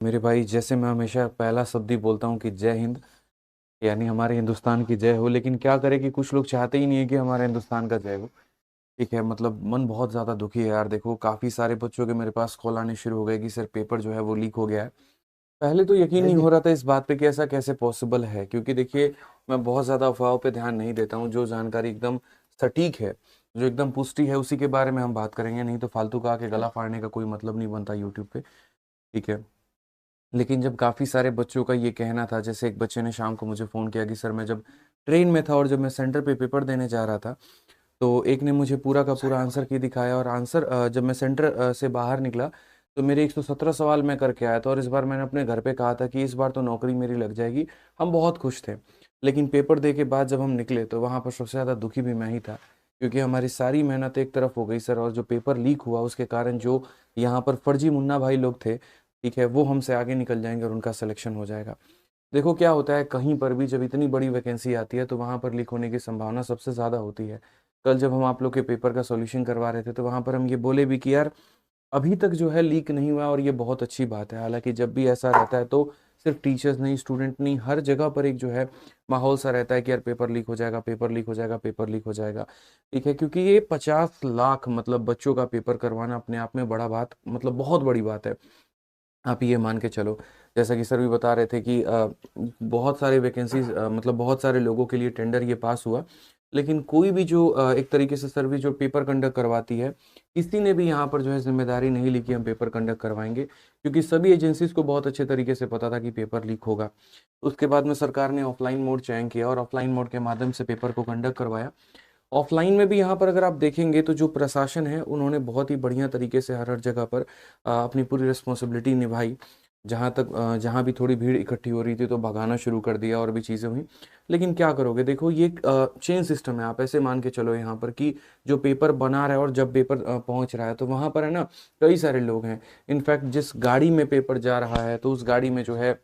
मेरे भाई, जैसे मैं हमेशा पहला शब्द ही बोलता हूँ कि जय हिंद, यानी हमारे हिंदुस्तान की जय हो। लेकिन क्या करें कि कुछ लोग चाहते ही नहीं है कि हमारे हिंदुस्तान का जय हो। ठीक है, मतलब मन बहुत ज़्यादा दुखी है यार। देखो, काफ़ी सारे बच्चों के मेरे पास कॉल आने शुरू हो गए कि सर पेपर जो है वो लीक हो गया है। पहले तो यकीन नहीं हो रहा था इस बात पे कि ऐसा कैसे पॉसिबल है, क्योंकि देखिए, मैं बहुत ज़्यादा अफवाहों पे ध्यान नहीं देता हूँ। जो जानकारी एकदम सटीक है, जो एकदम पुष्टि है, उसी के बारे में हम बात करेंगे। नहीं तो फालतू का के गला फाड़ने का कोई मतलब नहीं बनता यूट्यूब पे। ठीक है। लेकिन जब काफ़ी सारे बच्चों का ये कहना था, जैसे एक बच्चे ने शाम को मुझे फ़ोन किया कि सर मैं जब ट्रेन में था और जब मैं सेंटर पे पेपर देने जा रहा था, तो एक ने मुझे पूरा का पूरा आंसर की दिखाया। और आंसर जब मैं सेंटर से बाहर निकला, तो मेरे 117 सवाल मैं करके आया था। और इस बार मैंने अपने घर पे कहा था कि इस बार तो नौकरी मेरी लग जाएगी। हम बहुत खुश थे। लेकिन पेपर दे के बाद जब हम निकले, तो वहाँ पर सबसे ज़्यादा दुखी भी मैं ही था, क्योंकि हमारी सारी मेहनत एक तरफ हो गई सर। और जो पेपर लीक हुआ उसके कारण जो यहाँ पर फर्जी मुन्ना भाई लोग थे, ठीक है, वो हमसे आगे निकल जाएंगे और उनका सिलेक्शन हो जाएगा। देखो क्या होता है, कहीं पर भी जब इतनी बड़ी वैकेंसी आती है तो वहाँ पर लीक होने की संभावना सबसे ज़्यादा होती है। कल जब हम आप लोग के पेपर का सॉल्यूशन करवा रहे थे, तो वहाँ पर हम ये बोले भी कि यार अभी तक जो है लीक नहीं हुआ, और ये बहुत अच्छी बात है। हालांकि जब भी ऐसा रहता है तो सिर्फ टीचर्स नहीं, स्टूडेंट नहीं, हर जगह पर एक जो है माहौल सा रहता है कि यार पेपर लीक हो जाएगा, पेपर लीक हो जाएगा, पेपर लीक हो जाएगा। ठीक है, क्योंकि ये 50 लाख मतलब बच्चों का पेपर करवाना अपने आप में बड़ा बात, मतलब बहुत बड़ी बात है। आप ये मान के चलो, जैसा कि सर भी बता रहे थे कि बहुत सारे वैकेंसीज, मतलब बहुत सारे लोगों के लिए टेंडर ये पास हुआ। लेकिन कोई भी जो एक तरीके से सर्विस जो पेपर कंडक्ट करवाती है, किसी ने भी यहाँ पर जो है जिम्मेदारी नहीं ली कि हम पेपर कंडक्ट करवाएंगे, क्योंकि सभी एजेंसीज को बहुत अच्छे तरीके से पता था कि पेपर लीक होगा। उसके बाद में सरकार ने ऑफलाइन मोड चयन किया और ऑफलाइन मोड के माध्यम से पेपर को कंडक्ट करवाया। ऑफलाइन में भी यहाँ पर अगर आप देखेंगे तो जो प्रशासन है, उन्होंने बहुत ही बढ़िया तरीके से हर हर जगह पर अपनी पूरी रिस्पॉन्सिबिलिटी निभाई। जहाँ भी थोड़ी भीड़ इकट्ठी हो रही थी तो भगाना शुरू कर दिया, और भी चीज़ें हुई। लेकिन क्या करोगे, देखो ये चेन सिस्टम है। आप ऐसे मान के चलो यहाँ पर कि जो पेपर बना रहा है और जब पेपर पहुँच रहा है, तो वहाँ पर है ना, कई सारे लोग हैं। इनफैक्ट जिस गाड़ी में पेपर जा रहा है, तो उस गाड़ी में जो है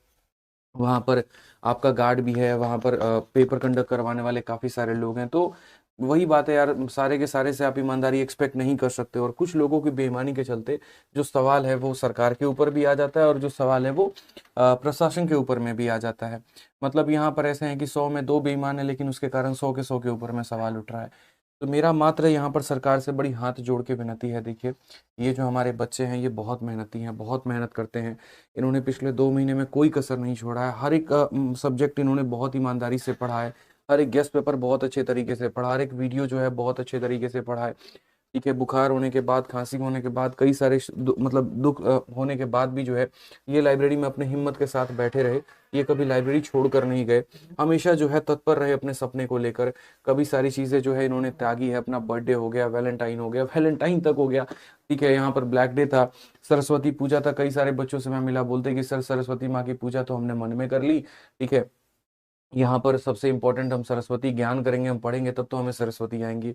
वहाँ पर आपका गार्ड भी है, वहाँ पर पेपर कंडक्ट करवाने वाले काफ़ी सारे लोग हैं। तो वही बात है यार, सारे के सारे से आप ईमानदारी एक्सपेक्ट नहीं कर सकते। और कुछ लोगों की बेईमानी के चलते जो सवाल है वो सरकार के ऊपर भी आ जाता है, और जो सवाल है वो प्रशासन के ऊपर में भी आ जाता है। मतलब यहाँ पर ऐसे हैं कि 100 में 2 बेईमान है, लेकिन उसके कारण 100 के 100 के ऊपर में सवाल उठ रहा है। तो मेरा मात्र यहाँ पर सरकार से बड़ी हाथ जोड़ के विनती है। देखिए, ये जो हमारे बच्चे हैं ये बहुत मेहनती हैं, बहुत मेहनत करते हैं। इन्होंने पिछले 2 महीने में कोई कसर नहीं छोड़ा है। हर एक सब्जेक्ट इन्होंने बहुत ईमानदारी से पढ़ा है। हर एक गेस्ट पेपर बहुत अच्छे तरीके से पढ़ा, हर एक वीडियो जो है बहुत अच्छे तरीके से पढ़ा है। ठीक है, बुखार होने के बाद, खांसी होने के बाद, कई सारे मतलब दुख होने के बाद भी जो है ये लाइब्रेरी में अपने हिम्मत के साथ बैठे रहे। ये कभी लाइब्रेरी छोड़ कर नहीं गए, हमेशा जो है तत्पर रहे अपने सपने को लेकर। कभी सारी चीज़ें जो है इन्होंने त्यागी है। अपना बर्थडे हो गया, वैलेंटाइन हो गया, वैलेंटाइन तक हो गया। ठीक है, यहाँ पर ब्लैक डे था, सरस्वती पूजा था। कई सारे बच्चों से मैं मिला, बोलते कि सर सरस्वती माँ की पूजा तो हमने मन में कर ली। ठीक है, यहाँ पर सबसे इम्पोर्टेंट हम सरस्वती ज्ञान करेंगे, हम पढ़ेंगे तब तो हमें सरस्वती आएंगी।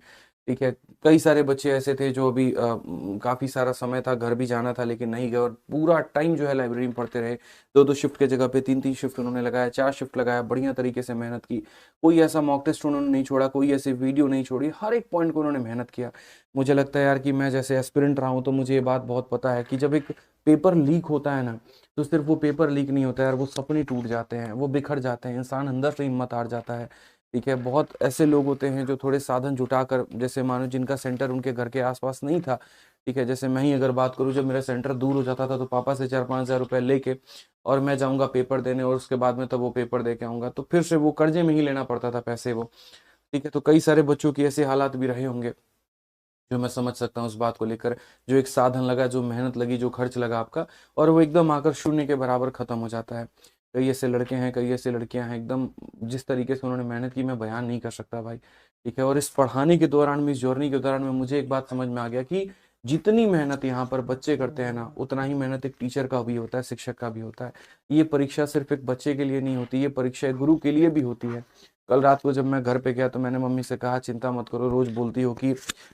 ठीक है, कई सारे बच्चे ऐसे थे जो अभी काफ़ी सारा समय था, घर भी जाना था लेकिन नहीं गए, और पूरा टाइम जो है लाइब्रेरी में पढ़ते रहे। 2-2 शिफ्ट के जगह पे 3-3 शिफ्ट उन्होंने लगाया, 4 शिफ्ट लगाया, बढ़िया तरीके से मेहनत की। कोई ऐसा मॉक टेस्ट उन्होंने नहीं छोड़ा, कोई ऐसी वीडियो नहीं छोड़ी, हर एक पॉइंट को उन्होंने मेहनत किया। मुझे लगता है यार कि मैं जैसे एस्पिरेंट रहा हूँ, तो मुझे ये बात बहुत पता है कि जब एक पेपर लीक होता है ना, तो सिर्फ वो पेपर लीक नहीं होता है यार, वो सपने टूट जाते हैं, वो बिखर जाते हैं, इंसान अंदर से हिम्मत हार जाता है। ठीक है, बहुत ऐसे लोग होते हैं जो थोड़े साधन जुटाकर, जैसे मानो जिनका सेंटर उनके घर के आसपास नहीं था। ठीक है, जैसे मैं ही अगर बात करूं, जब मेरा सेंटर दूर हो जाता था तो पापा से 4-5 हज़ार रुपये लेके और मैं जाऊंगा पेपर देने, और उसके बाद में तब वो पेपर दे के आऊंगा, तो फिर से वो कर्जे में ही लेना पड़ता था पैसे वो। ठीक है, तो कई सारे बच्चों की ऐसे हालात भी रहे होंगे, जो मैं समझ सकता हूँ उस बात को लेकर। जो एक साधन लगा, जो मेहनत लगी, जो खर्च लगा आपका, और वो एकदम आकर शून्य के बराबर खत्म हो जाता है। कई ऐसे लड़के हैं, कई ऐसे लड़कियां हैं, एकदम जिस तरीके से उन्होंने मेहनत की मैं बयान नहीं कर सकता भाई। ठीक है, और इस पढ़ाने के दौरान में, इस जर्नी के दौरान में मुझे एक बात समझ में आ गया कि जितनी मेहनत यहाँ पर बच्चे करते हैं ना, उतना ही मेहनत एक टीचर का भी होता है, शिक्षक का भी होता है। ये परीक्षा सिर्फ एक बच्चे के लिए नहीं होती, ये परीक्षा एक गुरु के लिए भी होती है। कल रात को जब मैं घर पे गया तो मैंने मम्मी से कहा, चिंता मत करो, रोज बोलती हो कि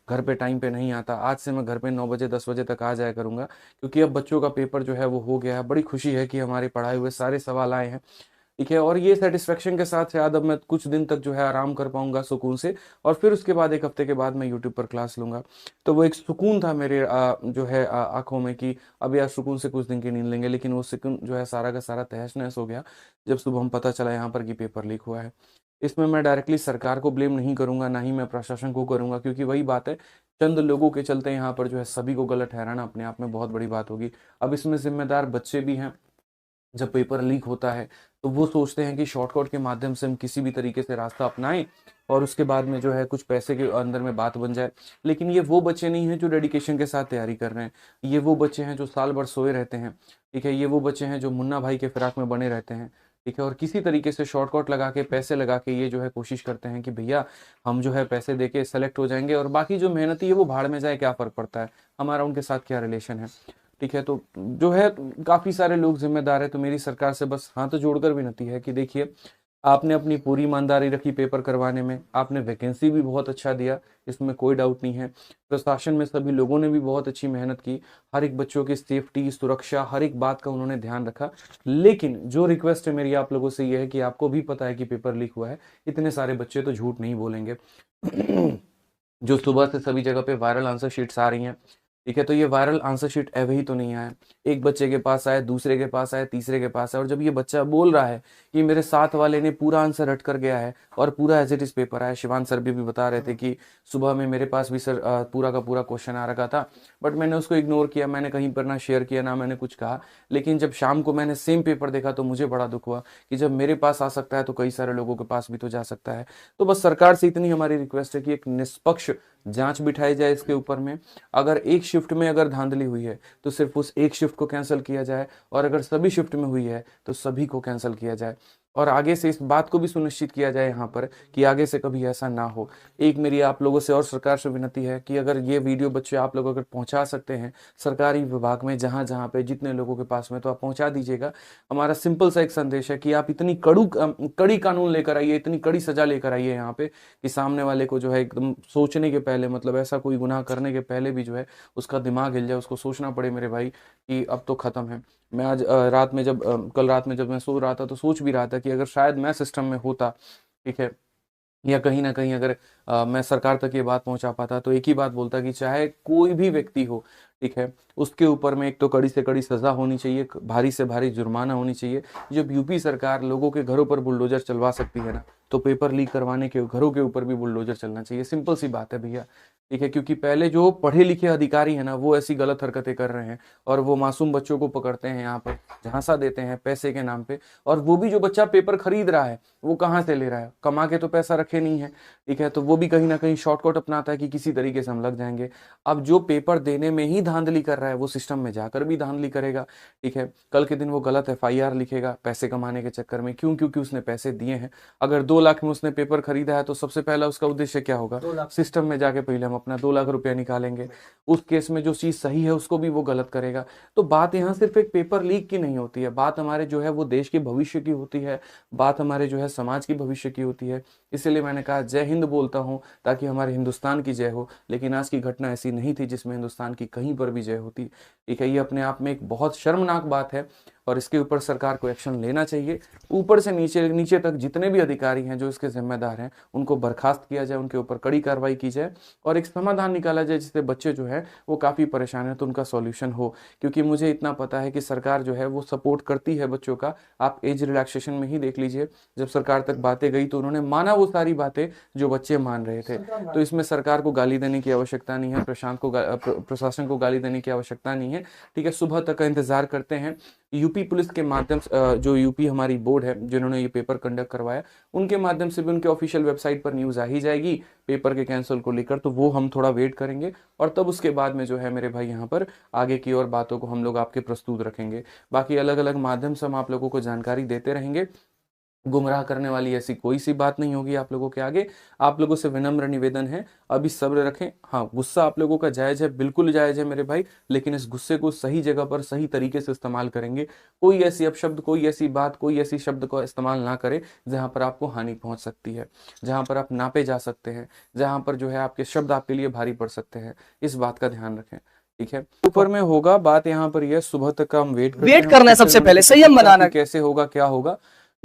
घर पे टाइम पे नहीं आता, आज से मैं घर पे 9 बजे 10 बजे तक आ जाया करूंगा, क्योंकि अब बच्चों का पेपर जो है वो हो गया है। बड़ी खुशी है कि हमारे पढ़ाए हुए सारे सवाल आए हैं। ठीक है। और ये सेटिस्फेक्शन के साथ शायद अब मैं कुछ दिन तक जो है आराम कर पाऊंगा सुकून से, और फिर उसके बाद एक हफ्ते के बाद मैं यूट्यूब पर क्लास लूंगा। तो वो एक सुकून था मेरे जो है आंखों में कि अब यार सुकून से कुछ दिन की नींद लेंगे, लेकिन वो सुकून जो है सारा का सारा तहस नहस हो गया जब सुबह हम पता चला यहाँ पर कि पेपर लीक हुआ है। इसमें मैं डायरेक्टली सरकार को ब्लेम नहीं करूंगा, ना ही मैं प्रशासन को करूंगा, क्योंकि वही बात है, चंद लोगों के चलते यहाँ पर जो है सभी को गलत ठहराना अपने आप में बहुत बड़ी बात होगी। अब इसमें जिम्मेदार बच्चे भी हैं। जब पेपर लीक होता है तो वो सोचते हैं कि शॉर्टकट के माध्यम से हम किसी भी तरीके से रास्ता अपनाएं और उसके बाद में जो है कुछ पैसे के अंदर में बात बन जाए। लेकिन ये वो बच्चे नहीं हैं जो डेडिकेशन के साथ तैयारी कर रहे हैं, ये वो बच्चे हैं जो साल भर सोए रहते हैं। ठीक है, ये वो बच्चे हैं जो मुन्ना भाई के फिराक में बने रहते हैं। ठीक है, और किसी तरीके से शॉर्टकट लगा के पैसे लगा के ये जो है कोशिश करते हैं कि भैया हम जो है पैसे दे के सेलेक्ट हो जाएंगे और बाकी जो मेहनती है वो भाड़ में जाए, क्या फर्क पड़ता है, हमारा उनके साथ क्या रिलेशन है। ठीक है, तो जो है काफी सारे लोग जिम्मेदार है। तो मेरी सरकार से बस हाथ जोड़कर विनती है कि देखिए, आपने अपनी पूरी ईमानदारी रखी पेपर करवाने में, आपने वैकेंसी भी बहुत अच्छा दिया, इसमें कोई डाउट नहीं है। प्रशासन में सभी लोगों ने भी बहुत अच्छी मेहनत की, हर एक बच्चों की सेफ्टी सुरक्षा हर एक बात का उन्होंने ध्यान रखा। लेकिन जो रिक्वेस्ट है मेरी आप लोगों से ये है कि आपको भी पता है कि पेपर लीक हुआ है, इतने सारे बच्चे तो झूठ नहीं बोलेंगे। जो सुबह से सभी जगह पे वायरल आंसर शीट्स आ रही हैं, ठीक है, तो ये वायरल आंसर शीट एवे ही तो नहीं आया, एक बच्चे के पास आया, दूसरे के पास आया, तीसरे के पास आया, और जब ये बच्चा बोल रहा है कि मेरे साथ वाले ने पूरा आंसर रट कर गया है और पूरा एज इट इज पेपर आया। शिवान सर भी बता रहे थे कि सुबह में मेरे पास भी सर पूरा का पूरा क्वेश्चन आ रखा था, बट मैंने उसको इग्नोर किया, मैंने कहीं पर ना शेयर किया ना मैंने कुछ कहा। लेकिन जब शाम को मैंने सेम पेपर देखा तो मुझे बड़ा दुख हुआ कि जब मेरे पास आ सकता है तो कई सारे लोगों के पास भी तो जा सकता है। तो बस सरकार से इतनी हमारी रिक्वेस्ट है कि एक निष्पक्ष जांच बिठाई जाए इसके ऊपर में। अगर एक शिफ्ट में अगर धांधली हुई है तो सिर्फ उस एक शिफ्ट को कैंसिल किया जाए, और अगर सभी शिफ्ट में हुई है तो सभी को कैंसिल किया जाए। और आगे से इस बात को भी सुनिश्चित किया जाए यहाँ पर कि आगे से कभी ऐसा ना हो। एक मेरी आप लोगों से और सरकार से विनती है कि अगर ये वीडियो बच्चे आप लोग अगर पहुंचा सकते हैं सरकारी विभाग में, जहां जहां पे जितने लोगों के पास में, तो आप पहुंचा दीजिएगा। हमारा सिंपल सा एक संदेश है कि आप इतनी कड़ी कानून लेकर आइए, इतनी कड़ी सजा लेकर आइए यहाँ पे कि सामने वाले को जो है एकदम सोचने के पहले, मतलब ऐसा कोई गुनाह करने के पहले भी जो है उसका दिमाग हिल जाए, उसको सोचना पड़े मेरे भाई कि अब तो खत्म है। मैं आज रात में जब कल रात में जब मैं सो रहा था तो सोच भी रहा था कि अगर शायद मैं सिस्टम में होता, ठीक है, या कहीं ना कहीं अगर मैं सरकार तक ये बात पहुंचा पाता, तो एक ही बात बोलता कि चाहे कोई भी व्यक्ति हो, ठीक है, उसके ऊपर में एक तो कड़ी से कड़ी सजा होनी चाहिए, भारी से भारी जुर्माना होनी चाहिए। जब यूपी सरकार लोगों के घरों पर बुलडोजर चलवा सकती है ना, तो पेपर लीक करवाने के घरों के ऊपर भी बुलडोजर चलना चाहिए। सिंपल सी बात है भैया, ठीक है, क्योंकि पहले जो पढ़े लिखे अधिकारी है ना वो ऐसी गलत हरकतें कर रहे हैं और वो मासूम बच्चों को पकड़ते हैं, यहाँ पर झांसा देते हैं पैसे के नाम पे। और वो भी जो बच्चा पेपर खरीद रहा है वो कहाँ से ले रहा है, कमा के तो पैसा रखे नहीं है, ठीक है, तो वो भी कहीं ना कहीं शॉर्टकट अपनाता है कि किसी तरीके से हम लग जाएंगे। अब जो पेपर देने में ही धांधली कर रहा है वो सिस्टम में जाकर भी धांधली करेगा, ठीक है, कल के दिन वो गलत FIR लिखेगा पैसे कमाने के चक्कर में। क्यों? क्योंकि उसने पैसे दिए हैं। अगर 2 लाख में उसने पेपर खरीदा है तो सबसे पहला उसका उद्देश्य क्या होगा, सिस्टम में जाके पहले हम अपना 2 लाख रुपया निकालेंगे। उस केस में जो चीज सही है उसको भी वो गलत करेगा। तो बात यहाँ सिर्फ एक पेपर लीक की नहीं होती है, बात हमारे जो है वो देश के भविष्य की होती है, बात हमारे जो है समाज की भविष्य की होती है। इसीलिए मैंने कहा जय हिंद बोलता हूँ ताकि हमारे हिंदुस्तान की जय हो। लेकिन आज की घटना ऐसी नहीं थी जिसमें हिंदुस्तान की कहीं पर भी जय होती। ठीक है, ये अपने आप में एक बहुत शर्मनाक बात है और इसके ऊपर सरकार को एक्शन लेना चाहिए। ऊपर से नीचे नीचे तक जितने भी अधिकारी हैं जो इसके जिम्मेदार हैं उनको बर्खास्त किया जाए, उनके ऊपर कड़ी कार्रवाई की जाए और एक समाधान निकाला जाए जिससे बच्चे जो है वो काफ़ी परेशान है तो उनका सॉल्यूशन हो। क्योंकि मुझे इतना पता है कि सरकार जो है वो सपोर्ट करती है बच्चों का। आप एज रिलैक्सेशन में ही देख लीजिए, जब सरकार तक बातें गई तो उन्होंने माना वो सारी बातें जो बच्चे मान रहे थे। तो इसमें सरकार को गाली देने की आवश्यकता नहीं है, प्रशासन को गाली देने की आवश्यकता नहीं है। ठीक है, सुबह तक का इंतजार करते हैं। यूपी पुलिस के माध्यम से जो यूपी हमारी बोर्ड है जिन्होंने ये पेपर कंडक्ट करवाया, उनके माध्यम से भी उनके ऑफिशियल वेबसाइट पर न्यूज़ आ ही जाएगी पेपर के कैंसिल को लेकर, तो वो हम थोड़ा वेट करेंगे और तब उसके बाद में जो है मेरे भाई यहाँ पर आगे की और बातों को हम लोग आपके प्रस्तुत रखेंगे। बाकी अलग अलग माध्यम से हम आप लोगों को जानकारी देते रहेंगे। गुमराह करने वाली ऐसी कोई सी बात नहीं होगी आप लोगों के आगे। आप लोगों से विनम्र निवेदन है, अभी सब्र रखें। हाँ, गुस्सा आप लोगों का जायज़ है, बिल्कुल जायज़ है मेरे भाई, लेकिन इस गुस्से को सही जगह पर सही तरीके से इस्तेमाल करेंगे। कोई ऐसी अपशब्द, कोई ऐसी बात, कोई ऐसी शब्द का इस्तेमाल ना करें जहाँ पर आपको हानि पहुँच सकती है, जहाँ पर आप नापे जा सकते हैं, जहाँ पर जो है आपके शब्द आपके लिए भारी पड़ सकते हैं। इस बात का ध्यान रखें, ठीक है। ऊपर में होगा बात यहाँ पर यह सुबह तक का हम वेट करना है सबसे पहले, संयम बनाना, कैसे होगा क्या होगा,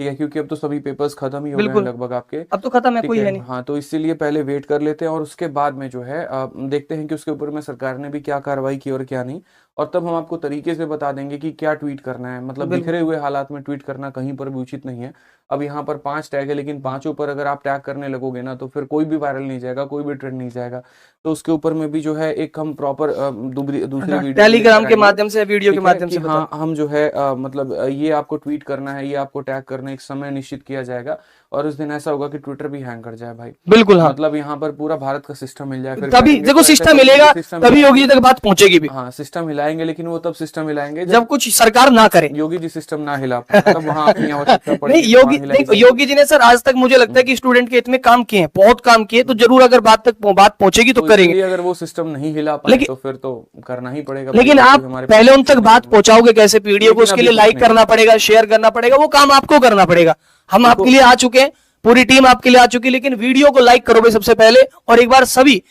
ठीक है, क्योंकि अब तो सभी पेपर्स खत्म ही हो गए हैं बिल्कुल, लगभग आपके। अब तो खत्म है, ठीक कोई है, है नहीं। हाँ, तो इसीलिए पहले वेट कर लेते हैं और उसके बाद में जो है देखते हैं कि उसके ऊपर में सरकार ने भी क्या कार्रवाई की और क्या नहीं, और तब हम आपको तरीके से बता देंगे कि क्या ट्वीट करना है। मतलब बिल्कुल। बिखरे हुए हालात में ट्वीट करना कहीं पर भी उचित नहीं है। अब यहाँ पर 5 टैग है, लेकिन पांचों पर अगर आप टैग करने लगोगे ना, तो फिर कोई भी वायरल नहीं जाएगा, कोई भी ट्रेंड नहीं जाएगा। तो उसके ऊपर में भी जो है एक हम प्रॉपर दूसरी वीडियो भी लेकर टेलीग्राम के आएंगे। माध्यम से, वीडियो के ठीक है माध्यम कि से बता हाँ, हम जो है मतलब ये आपको ट्वीट करना है, ये आपको टैग करना है, एक समय निश्चित किया जाएगा, और उस दिन ऐसा होगा कि ट्विटर भी हैंग कर जाए भाई। बिल्कुल। हाँ, मतलब यहाँ पर पूरा भारत का सिस्टम मिल जाए, फिर तभी करेंगे देखो तो ऐसे सिस्टम करेंगे कि मिलेगा, सिस्टम तभी योगी हिलाएंगे। जी तक बात पहुंचेगी भी। हाँ, सिस्टम हिलाएंगे, लेकिन वो तब सिस्टम हिलाएंगे जब जब कुछ सरकार ना करे। योगी जी सिस्टम ना हिला पाए, तब वहां अपनी आवश्यकता नहीं, पड़ेगी तो योगी वहां हिलाई देखो, जाएगी। योगी जी ने सर आज तक मुझे लगता है कि स्टूडेंट के हित में काम किए हैं, बहुत काम किए, तो जरूर अगर बात पहुंचेगी तो तो करेंगे। इसीलिए अगर वो सिस्टम नहीं हिला पाए लेकिन तो फिर तो करना ही पड़ेगा भाई, लेकिन और आप कोई हमारे पहले पास उन तक ऑप्शन नहीं बात होगा। पहुंचाओगे कैसे? वीडियो को लेकिन उसके अभी लिए कुछ लाइक नहीं। करना पड़ेगा, शेयर करना पड़ेगा, वो काम आपको करना पड़ेगा। हम देखो, आपके लिए आ चुके हैं, पूरी टीम आपके लिए आ चुकी है, लेकिन वीडियो को लाइक करो भाई सबसे पहले, और एक बार सभी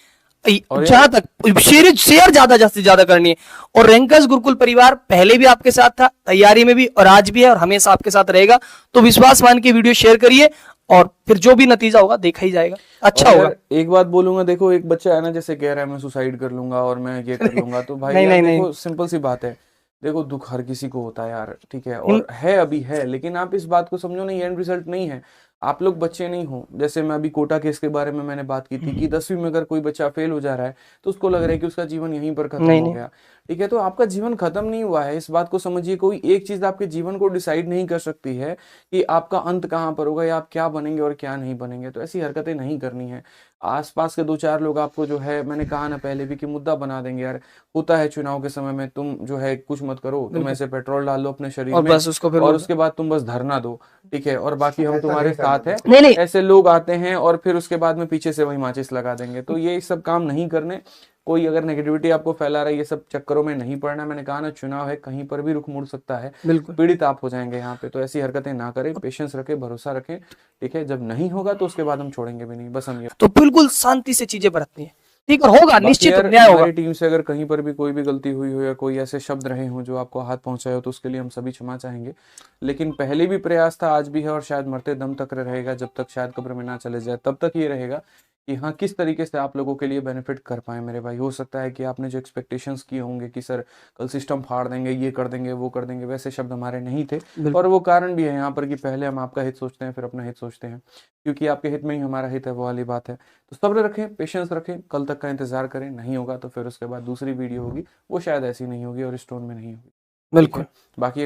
और जहां यार तक शेयर शेयर ज्यादा से ज्यादा करनी है। और रैंकर्स गुरुकुल परिवार पहले भी आपके साथ था, तैयारी में भी, और आज भी है, और हमेशा आपके साथ रहेगा। तो विश्वास मान के वीडियो शेयर करिए, और फिर जो भी नतीजा होगा देखा ही जाएगा, अच्छा और होगा। यार एक बात बोलूंगा, देखो एक बच्चा है ना, जैसे कह रहा है मैं सुसाइड कर लूंगा और मैं ये कर लूंगा, तो भाई नहीं यार नहीं नहीं। देखो सिंपल सी बात है। देखो दुख हर किसी को होता है यार, ठीक है, और है अभी है, लेकिन आप इस बात को समझो ना, ये एंड रिजल्ट नहीं है। आप लोग बच्चे नहीं हो। जैसे मैं अभी कोटा केस के बारे में मैंने बात की थी कि 10वीं में अगर कोई बच्चा फेल हो जा रहा है तो उसको लग रहा है कि उसका जीवन यहीं पर खत्म नहीं हो नहीं। गया। ठीक है, तो आपका जीवन खत्म नहीं हुआ है, इस बात को समझिए। कोई एक चीज आपके जीवन को डिसाइड नहीं कर सकती है कि आपका अंत कहाँ पर होगा या आप क्या बनेंगे और क्या नहीं बनेंगे। तो ऐसी हरकतें नहीं करनी है। आसपास के 2-4 लोग आपको जो है, मैंने कहा ना पहले भी, कि मुद्दा बना देंगे यार। होता है चुनाव के समय में, तुम जो है कुछ मत करो, तुम बिल्कुल। ऐसे पेट्रोल डाल लो अपने शरीर और में, बस उसको फिर और वो उसके बाद तुम बस धरना दो। ठीक है, और बाकी हम तुम्हारे साथ है। नहीं नहीं। ऐसे लोग आते हैं और फिर उसके बाद में पीछे से वही माचिस लगा देंगे। तो ये सब काम नहीं करने। कोई अगर नेगेटिविटी आपको फैला रहा है, ये सब चक्करों में नहीं पड़ना। मैंने कहा ना, चुनाव है, कहीं पर भी रुख मुड़ सकता है, बिल्कुल। पीड़ित आप हो जाएंगे यहाँ पे। तो ऐसी हरकतें ना करें, पेशेंस रखें, भरोसा रखें। ठीक है, जब नहीं होगा तो उसके बाद हम छोड़ेंगे भी नहीं, बस हम ये। तो बिल्कुल शांति से चीजें बरतनी है, ठीक, और होगा, बाकी निश्चित यार न्याय होगा। हमारी टीम से अगर कहीं पर भी कोई भी गलती हुई हो या कोई ऐसे शब्द रहे हों जो आपको हाथ पहुंचाए हो, तो उसके लिए हम सभी क्षमा चाहेंगे। लेकिन पहले भी प्रयास था, आज भी है, और शायद मरते दम तक रहेगा, जब तक शायद कब्र में ना चले जाए तब तक ये रहेगा कि हाँ, किस तरीके से आप लोगों के लिए बेनिफिट कर पाए मेरे भाई। हो सकता है कि आपने जो एक्सपेक्टेशंस किए होंगे कि सर कल सिस्टम फाड़ देंगे, ये कर देंगे, वो कर देंगे, वैसे शब्द हमारे नहीं थे। और वो कारण भी है यहाँ पर कि पहले हम आपका हित सोचते हैं, फिर अपना हित सोचते हैं, क्योंकि आपके हित में ही हमारा हित है, वो वाली बात है। तो सब्र रखें, पेशेंस रखें, कल तक का इंतजार करें। नहीं होगा तो फिर उसके बाद दूसरी वीडियो होगी, वो शायद ऐसी नहीं होगी और इस टोन में नहीं होगी। ठीक बिल्कुल। है, बाकी